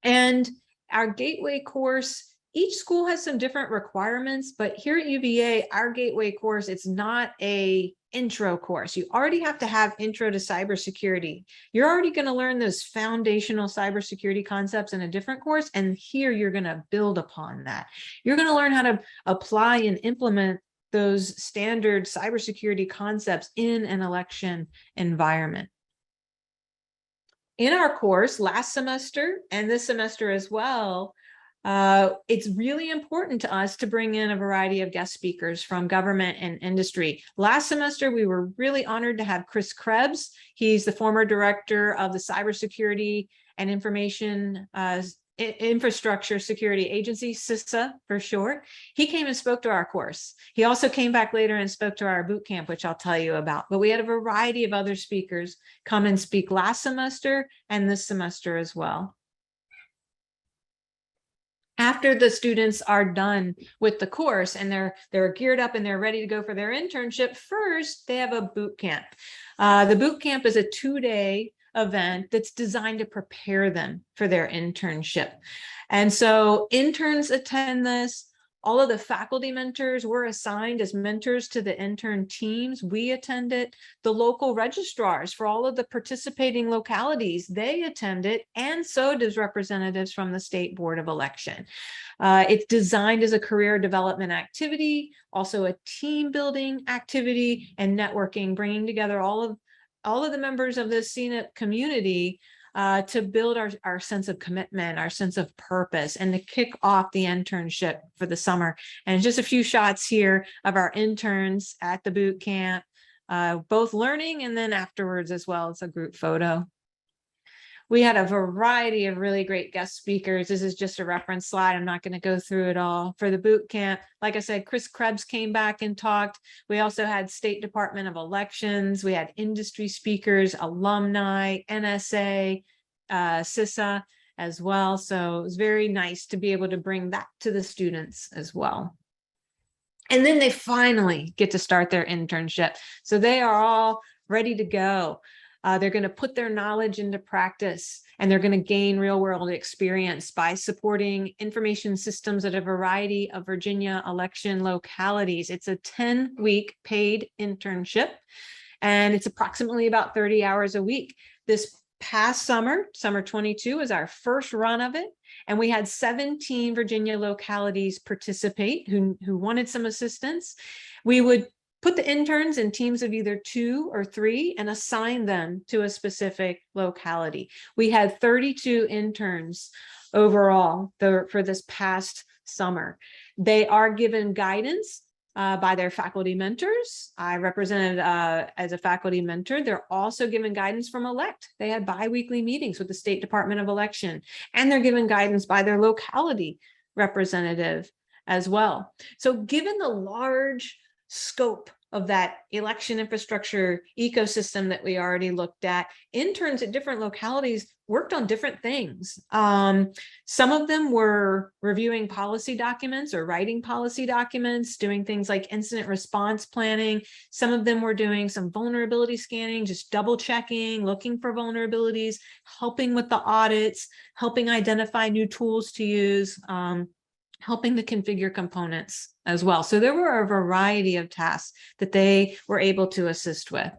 And our gateway course, each school has some different requirements, but here at UVA, our gateway course, it's not a intro course. You already have to have intro to cybersecurity. You're already going to learn those foundational cybersecurity concepts in a different course, and here you're going to build upon that. You're going to learn how to apply and implement those standard cybersecurity concepts in an election environment. In our course last semester and this semester as well, it's really important to us to bring in a variety of guest speakers from government and industry. Last semester, we were really honored to have Chris Krebs. He's the former director of the Cybersecurity and Information Infrastructure Security Agency, CISA for short. He came and spoke to our course. He also came back later and spoke to our boot camp, which I'll tell you about. But we had a variety of other speakers come and speak last semester and this semester as well. After the students are done with the course and they're geared up and they're ready to go for their internship, first they have a boot camp. The boot camp is a 2-day event that's designed to prepare them for their internship. And so interns attend this. All of the faculty mentors were assigned as mentors to the intern teams. We attend it. The local registrars for all of the participating localities, they attend it, and so does representatives from the State Board of Election. It's designed as a career development activity, also a team building activity and networking, bringing together all of the members of the VA-CNIP community to build our sense of commitment, our sense of purpose, and to kick off the internship for the summer. And just a few shots here of our interns at the boot camp, both learning and then afterwards as well. It's a group photo. We had a variety of really great guest speakers. This is just a reference slide. I'm not going to go through it all. For the boot camp, like I said, Chris Krebs came back and talked. We also had State Department of Elections. We had industry speakers, alumni, NSA, CISA as well. So it was very nice to be able to bring that to the students as well. And then they finally get to start their internship. So they are all ready to go. They're going to put their knowledge into practice, and they're going to gain real-world experience by supporting information systems at a variety of Virginia election localities. It's a 10-week paid internship, and it's approximately about 30 hours a week. This past summer 22, was our first run of it, and we had 17 Virginia localities participate who wanted some assistance. We would put the interns in teams of either 2 or 3 and assign them to a specific locality. We had 32 interns overall for this past summer. They are given guidance by their faculty mentors. I represented as a faculty mentor. They're also given guidance from ELECT. They had bi-weekly meetings with the State Department of Election, and they're given guidance by their locality representative as well. So given the large scope of that election infrastructure ecosystem that we already looked at, interns at different localities worked on different things. Some of them were reviewing policy documents or writing policy documents, doing things like incident response planning. Some of them were doing some vulnerability scanning, just double checking, looking for vulnerabilities, helping with the audits, helping identify new tools to use, helping to configure components as well. So there were a variety of tasks that they were able to assist with.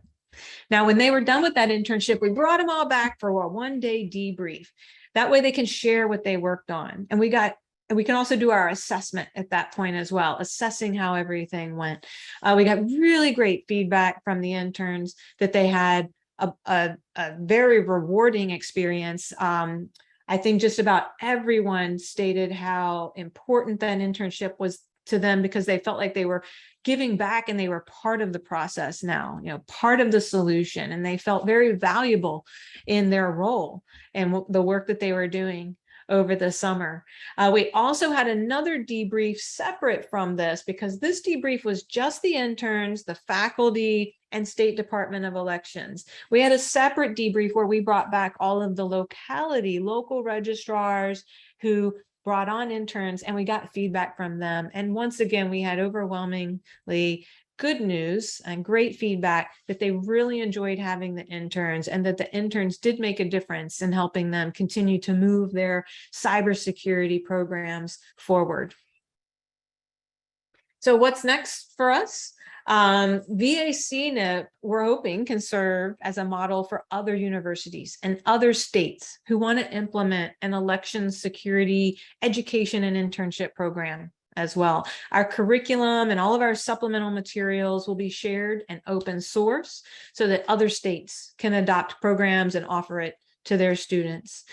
Now, when they were done with that internship, we brought them all back for a 1-day debrief. That way they can share what they worked on. And we can also do our assessment at that point as well, assessing how everything went. We got really great feedback from the interns that they had a very rewarding experience. I think just about everyone stated how important that internship was to them because they felt like they were giving back and they were part of the process now, part of the solution, and they felt very valuable in their role and the work that they were doing over the summer. We also had another debrief separate from this because this debrief was just the interns, the faculty, and State Department of Elections. We had a separate debrief where we brought back all of the local registrars who brought on interns, and we got feedback from them. And once again, we had overwhelmingly good news and great feedback that they really enjoyed having the interns and that the interns did make a difference in helping them continue to move their cybersecurity programs forward. So what's next for us? VA-CNIP, we're hoping, can serve as a model for other universities and other states who want to implement an election security education and internship program as well. Our curriculum and all of our supplemental materials will be shared and open source so that other states can adopt programs and offer it to their students.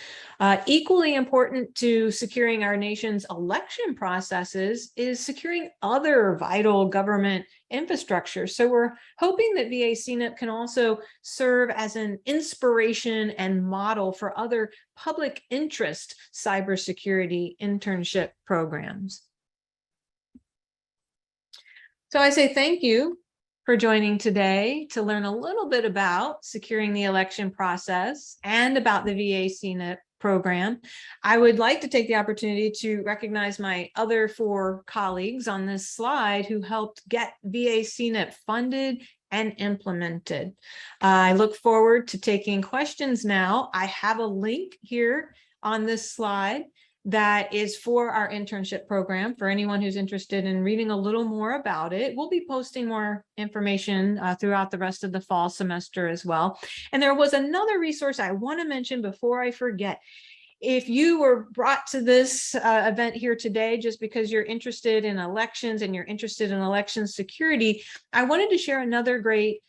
Equally important to securing our nation's election processes is securing other vital government infrastructure. So we're hoping that VA-CNIP can also serve as an inspiration and model for other public interest cybersecurity internship programs. So I say thank you for joining today to learn a little bit about securing the election process and about the VA-CNIP program. I would like to take the opportunity to recognize my other 4 colleagues on this slide who helped get VA-CNIP funded and implemented. I look forward to taking questions now. I have a link here on this slide that is for our internship program for anyone who's interested in reading a little more about it. We'll be posting more information throughout the rest of the fall semester as well. And there was another resource I want to mention before I forget. If you were brought to this event here today just because you're interested in elections and you're interested in election security, I wanted to share another great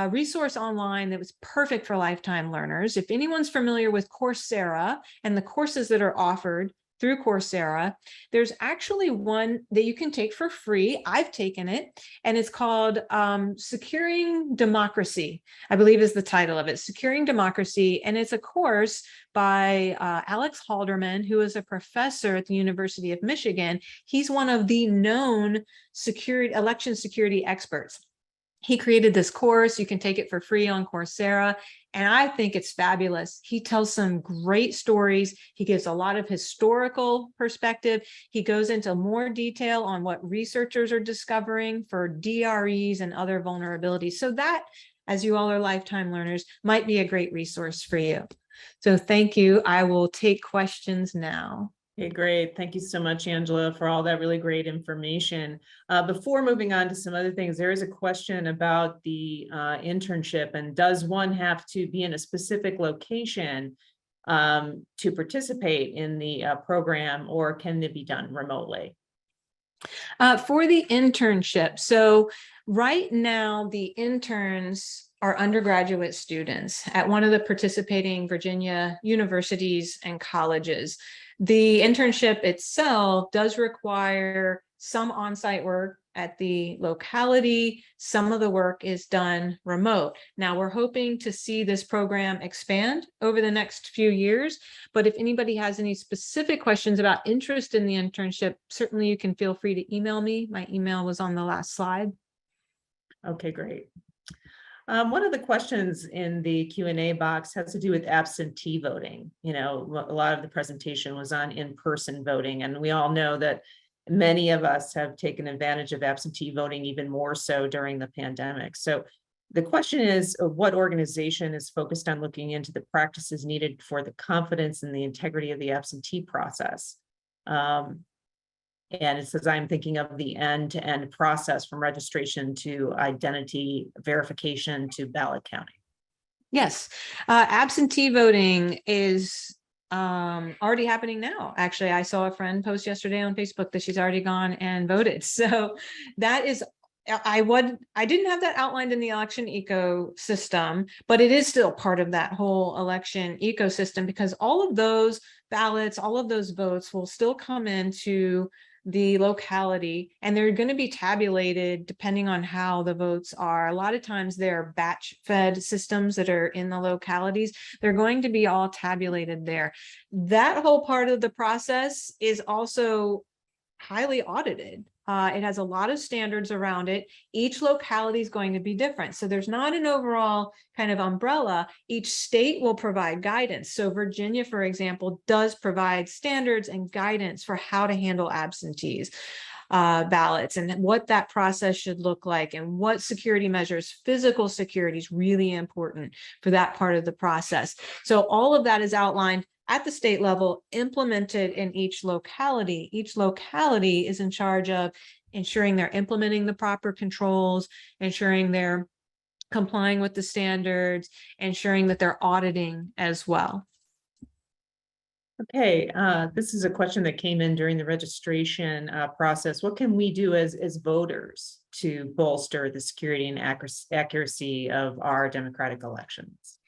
resource online that was perfect for lifetime learners. If anyone's familiar with Coursera and the courses that are offered through Coursera, there's actually one that you can take for free. I've taken it, and it's called Securing Democracy, I believe is the title of it, Securing Democracy. And it's a course by Alex Halderman, who is a professor at the University of Michigan. He's one of the known election security experts. He created this course. You can take it for free on Coursera, and I think it's fabulous. He tells some great stories. He gives a lot of historical perspective. He goes into more detail on what researchers are discovering for DREs and other vulnerabilities. So that, as you all are lifetime learners, might be a great resource for you. So thank you. I will take questions now. Okay, great. Thank you so much, Angela, for all that really great information. Before moving on to some other things, there is a question about the internship, and does one have to be in a specific location to participate in the program, or can it be done remotely? For the internship, so right now the interns are undergraduate students at one of the participating Virginia universities and colleges. The internship itself does require some on-site work at the locality. Some of the work is done remote. Now we're hoping to see this program expand over the next few years, but if anybody has any specific questions about interest in the internship, certainly you can feel free to email me. My email was on the last slide. Okay, great. One of the questions in the Q&A box has to do with absentee voting. You know, a lot of the presentation was on in-person voting, and we all know that many of us have taken advantage of absentee voting even more so during the pandemic. So the question is, what organization is focused on looking into the practices needed for the confidence and the integrity of the absentee process? And it says, I'm thinking of the end-to-end process from registration to identity verification to ballot counting. Yes, absentee voting is already happening now. Actually, I saw a friend post yesterday on Facebook that she's already gone and voted. So that is, I didn't have that outlined in the election ecosystem, but it is still part of that whole election ecosystem, because all of those ballots, all of those votes will still come into the locality, and they're going to be tabulated depending on how the votes are. A lot of times they're batch fed systems that are in the localities. They're going to be all tabulated there. That whole part of the process is also highly audited. It has a lot of standards around it. Each locality is going to be different. So there's not an overall kind of umbrella. Each state will provide guidance. So Virginia, for example, does provide standards and guidance for how to handle absentees ballots and what that process should look like, and what security measures. Physical security is really important for that part of the process. So all of that is outlined at the state level, implemented in each locality. Each locality is in charge of ensuring they're implementing the proper controls, ensuring they're complying with the standards, ensuring that they're auditing as well. Okay, this is a question that came in during the registration process. What can we do as voters to bolster the security and accuracy of our democratic elections?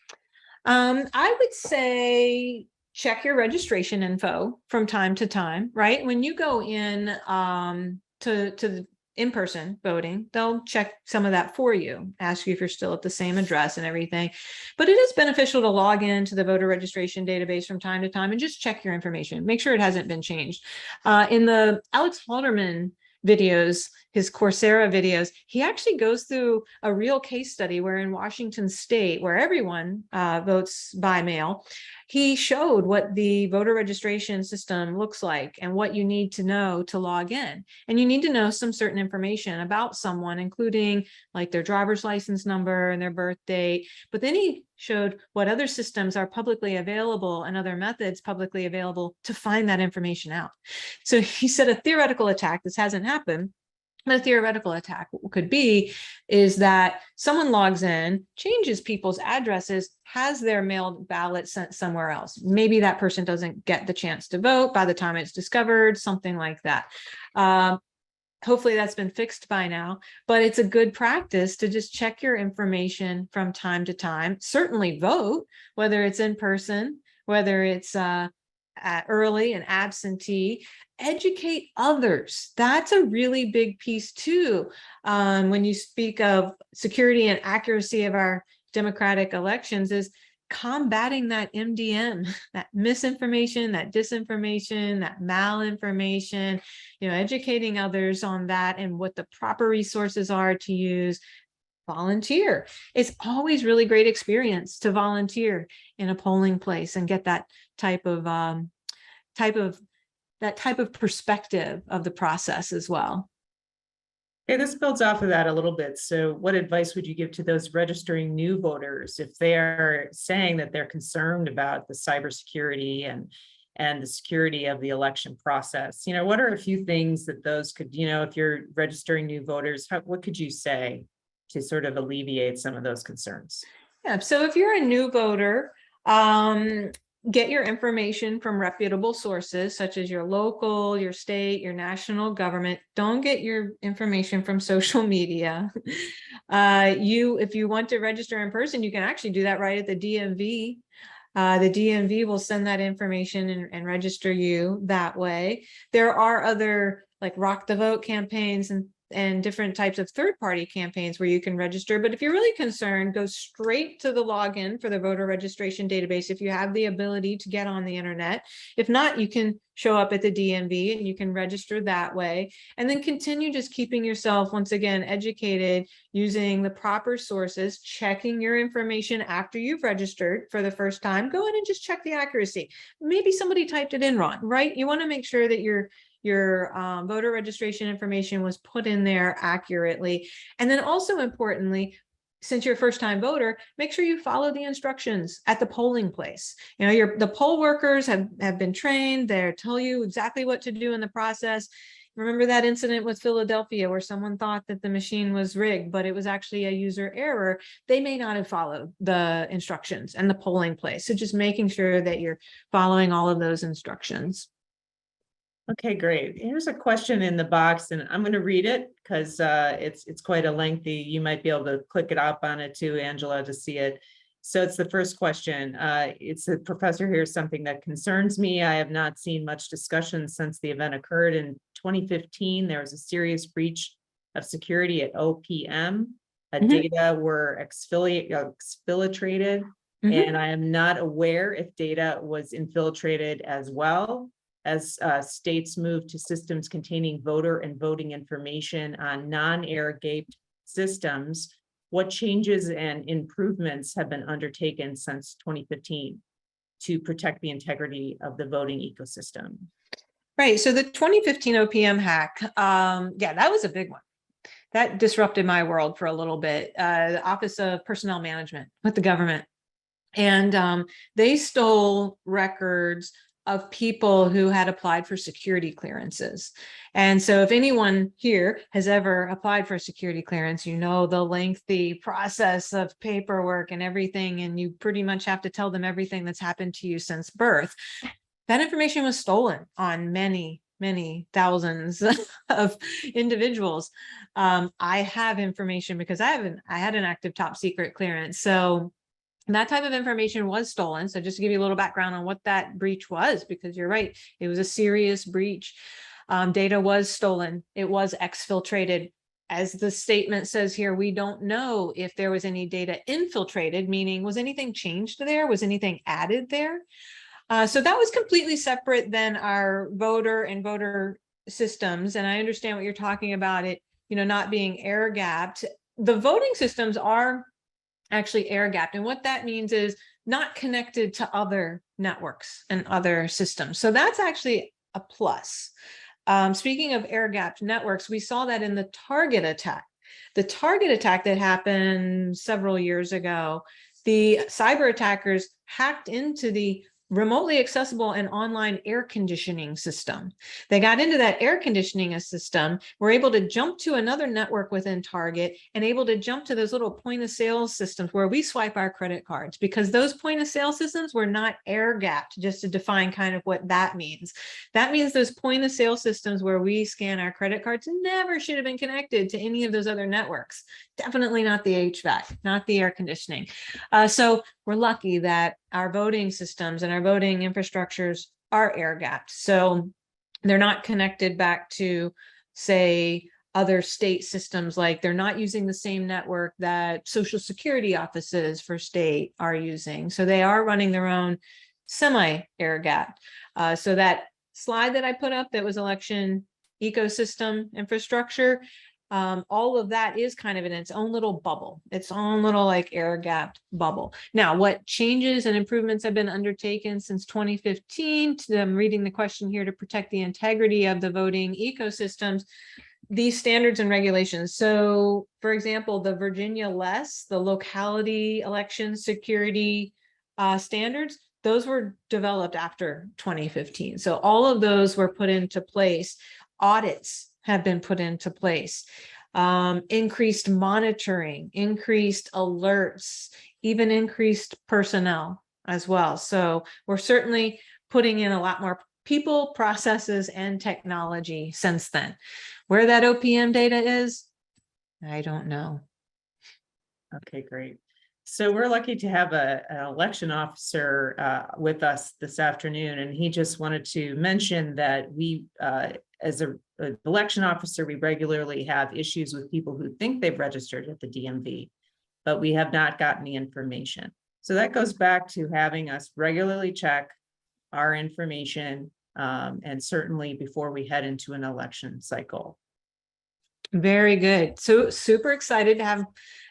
I would say check your registration info from time to time, right? When you go in to the in-person voting, they'll check some of that for you, ask you if you're still at the same address and everything. But it is beneficial to log into the voter registration database from time to time and just check your information. Make sure it hasn't been changed. In the Alex Halderman videos, his Coursera videos, he actually goes through a real case study where in Washington state, where everyone votes by mail, he showed what the voter registration system looks like and what you need to know to log in. And you need to know some certain information about someone, including like their driver's license number and their birth date. But then he showed what other systems are publicly available and other methods publicly available to find that information out. So he said a theoretical attack, this hasn't happened, but a theoretical attack could be is that someone logs in, changes people's addresses, has their mailed ballot sent somewhere else. Maybe that person doesn't get the chance to vote by the time it's discovered, something like that. Hopefully that's been fixed by now, but it's a good practice to just check your information from time to time. Certainly vote, whether it's in person, whether it's early and absentee. Educate others. That's a really big piece too. When you speak of security and accuracy of our democratic elections, is combating that MDM, that misinformation, that disinformation, that malinformation, educating others on that and what the proper resources are to use. Volunteer. It's always really great experience to volunteer in a polling place and get that type of perspective of the process as well. Okay, this builds off of that a little bit. So what advice would you give to those registering new voters if they're saying that they're concerned about the cybersecurity and the security of the election process? What are a few things that those could, if you're registering new voters, what could you say to sort of alleviate some of those concerns? Yeah, so if you're a new voter, get your information from reputable sources, such as your local, your state, your national government. Don't get your information from social media. If you want to register in person, you can actually do that right at the DMV. The DMV will send that information and register you that way. There are other like Rock the Vote campaigns and different types of third-party campaigns where you can register. But if you're really concerned, go straight to the login for the voter registration database if you have the ability to get on the internet. If not, you can show up at the DMV and you can register that way. And then continue just keeping yourself, once again, educated using the proper sources, checking your information after you've registered for the first time. Go in and just check the accuracy. Maybe somebody typed it in wrong, right? You want to make sure that your voter registration information was put in there accurately. And then also importantly, since you're a first-time voter, make sure you follow the instructions at the polling place. The poll workers have been trained. They tell you exactly what to do in the process. Remember that incident with Philadelphia where someone thought that the machine was rigged, but it was actually a user error. They may not have followed the instructions and the polling place. So just making sure that you're following all of those instructions. Okay, great. Here's a question in the box, and I'm going to read it because it's quite a lengthy. You might be able to click it up on it too, Angela, to see it. So it's the first question. It's a professor here, something that concerns me. I have not seen much discussion since the event occurred in 2015. There was a serious breach of security at OPM. Data were exfiltrated, and I am not aware if data was infiltrated as well. As states move to systems containing voter and voting information on non-air-gapped systems, what changes and improvements have been undertaken since 2015 to protect the integrity of the voting ecosystem? Right. So the 2015 OPM hack, yeah, that was a big one. That disrupted my world for a little bit. The Office of Personnel Management with the government. And they stole records of people who had applied for security clearances. And so if anyone here has ever applied for a security clearance, the lengthy process of paperwork and everything, and you pretty much have to tell them everything that's happened to you since birth. that information was stolen on many, many thousands of individuals. I have information because I had an active top secret clearance. So that type of information was stolen. So just to give you a little background on what that breach was, because you're right, it was a serious breach. Data was stolen. It was exfiltrated. As the statement says here, we don't know if there was any data infiltrated, meaning was anything changed there? Was anything added there? So that was completely separate than our voter and voter systems. And I understand what you're talking about, it, not being air gapped. The voting systems are actually air gapped. And what that means is not connected to other networks and other systems. So that's actually a plus. Speaking of air gapped networks, we saw that in the Target attack. The Target attack that happened several years ago, the cyber attackers hacked into the remotely accessible and online air conditioning system. They got into that air conditioning system, were able to jump to another network within Target and able to jump to those little point of sale systems where we swipe our credit cards, because those point of sale systems were not air gapped. Just to define kind of what that means. That means those point of sale systems where we scan our credit cards never should have been connected to any of those other networks. Definitely not the HVAC, not the air conditioning. So we're lucky that our voting systems and our voting infrastructures are air gapped. So they're not connected back to, say, other state systems. Like they're not using the same network that Social Security offices for state are using. So they are running their own semi-air gap. So that slide that I put up that was election ecosystem infrastructure, all of that is kind of in its own little bubble, its own little like air gapped bubble. Now, what changes and improvements have been undertaken since 2015? I'm reading the question here: to protect the integrity of the voting ecosystems, these standards and regulations. So, for example, the Virginia LESS, the locality election security standards, those were developed after 2015. So all of those were put into place. Audits have been put into place, increased monitoring, increased alerts, even increased personnel as well. So we're certainly putting in a lot more people, processes, and technology since then. Where that OPM data is, I don't know. Okay, great. So we're lucky to have an election officer with us this afternoon, and he just wanted to mention that we, as an election officer, we regularly have issues with people who think they've registered at the DMV, but we have not gotten the information. So that goes back to having us regularly check our information, and certainly before we head into an election cycle. Very good. So super excited to have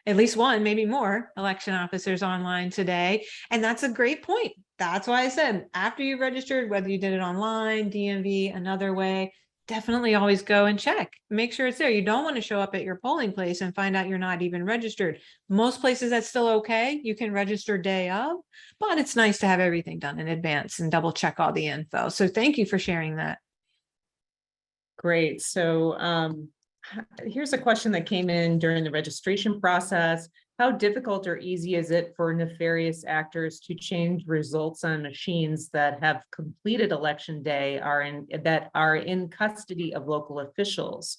at least one, maybe more election officers online today. And that's a great point. That's why I said, after you've registered, whether you did it online, DMV, another way, definitely always go and check. Make sure it's there. You don't want to show up at your polling place and find out you're not even registered. Most places that's still okay. You can register day of, but it's nice to have everything done in advance and double check all the info. So thank you for sharing that. Great. So here's a question that came in during the registration process. How difficult or easy is it for nefarious actors to change results on machines that have completed election day that are in custody of local officials?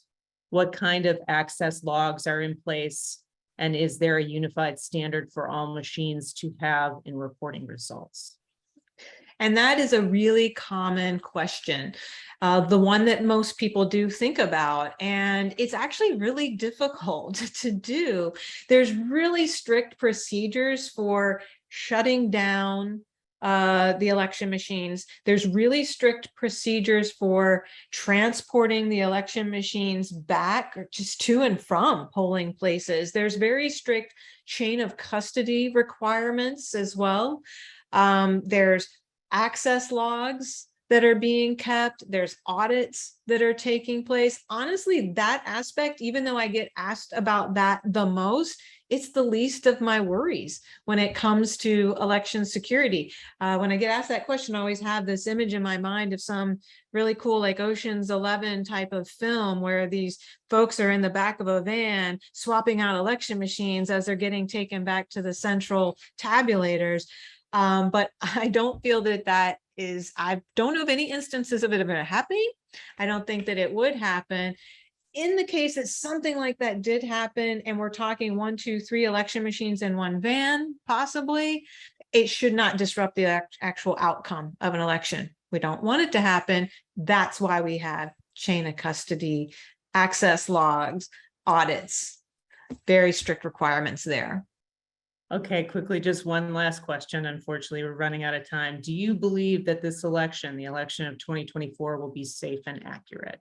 What kind of access logs are in place? And is there a unified standard for all machines to have in reporting results? And that is a really common question, the one that most people do think about, and it's actually really difficult to do. There's really strict procedures for shutting down the election machines. There's really strict procedures for transporting the election machines back or just to and from polling places. There's very strict chain of custody requirements as well. There's access logs that are being kept. There's audits that are taking place. Honestly, that aspect, even though I get asked about that the most, it's the least of my worries when it comes to election security. When I get asked that question, I always have this image in my mind of some really cool, like Ocean's 11 type of film where these folks are in the back of a van swapping out election machines as they're getting taken back to the central tabulators. But I don't feel that I don't know of any instances of it ever happening. I don't think that it would happen. In the case that something like that did happen, and we're talking 1, 2, 3 election machines in one van, possibly, it should not disrupt the actual outcome of an election. We don't want it to happen. That's why we have chain of custody, access logs, audits, very strict requirements there. Okay, quickly, just one last question. Unfortunately, we're running out of time. Do you believe that this election, the election of 2024, will be safe and accurate?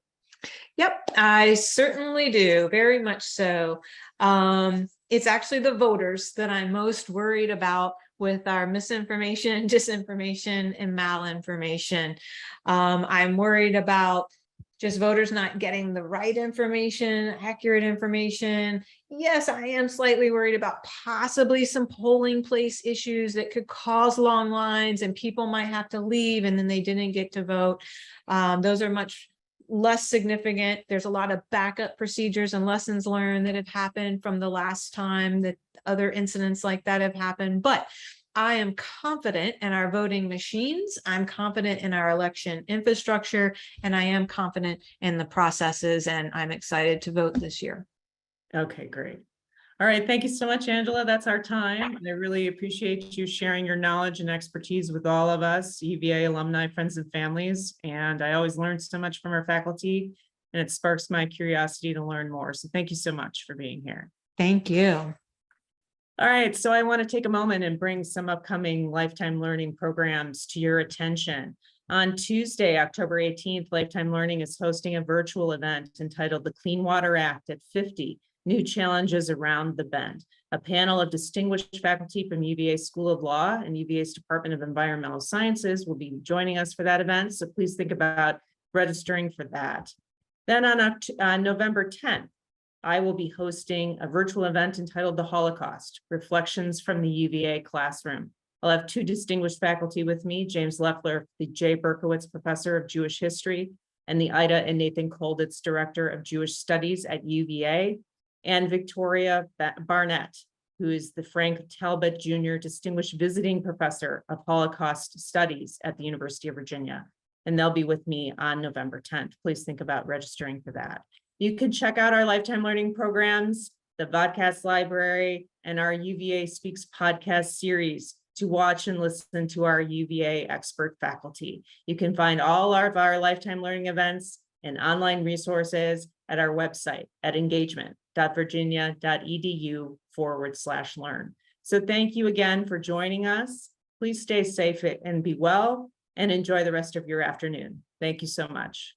Yep, I certainly do, very much so. It's actually the voters that I'm most worried about with our misinformation, disinformation, and malinformation. I'm worried about just voters not getting the right information, accurate information. Yes, I am slightly worried about possibly some polling place issues that could cause long lines and people might have to leave and then they didn't get to vote. Those are much less significant. There's a lot of backup procedures and lessons learned that have happened from the last time that other incidents like that have happened. But I am confident in our voting machines. I'm confident in our election infrastructure, and I am confident in the processes, and I'm excited to vote this year. Okay, great. All right, thank you so much, Angela. That's our time. I really appreciate you sharing your knowledge and expertise with all of us, UVA alumni, friends, and families. And I always learn so much from our faculty, and it sparks my curiosity to learn more. So thank you so much for being here. Thank you. All right, so I want to take a moment and bring some upcoming Lifetime Learning programs to your attention. On Tuesday, October 18th, Lifetime Learning is hosting a virtual event entitled The Clean Water Act at 50, New Challenges Around the Bend. A panel of distinguished faculty from UVA School of Law and UVA's Department of Environmental Sciences will be joining us for that event, so please think about registering for that. Then on November 10th, I will be hosting a virtual event entitled The Holocaust, Reflections from the UVA Classroom. I'll have 2 distinguished faculty with me, James Leffler, the J. Berkowitz Professor of Jewish History, and the Ida and Nathan Kolditz Director of Jewish Studies at UVA, and Victoria Barnett, who is the Frank Talbot Jr. Distinguished Visiting Professor of Holocaust Studies at the University of Virginia. And they'll be with me on November 10th. Please think about registering for that. You can check out our Lifetime Learning programs, the podcast library, and our UVA Speaks podcast series to watch and listen to our UVA expert faculty. You can find all of our Lifetime Learning events and online resources at our website at engagement.virginia.edu/learn. So thank you again for joining us. Please stay safe and be well, and enjoy the rest of your afternoon. Thank you so much.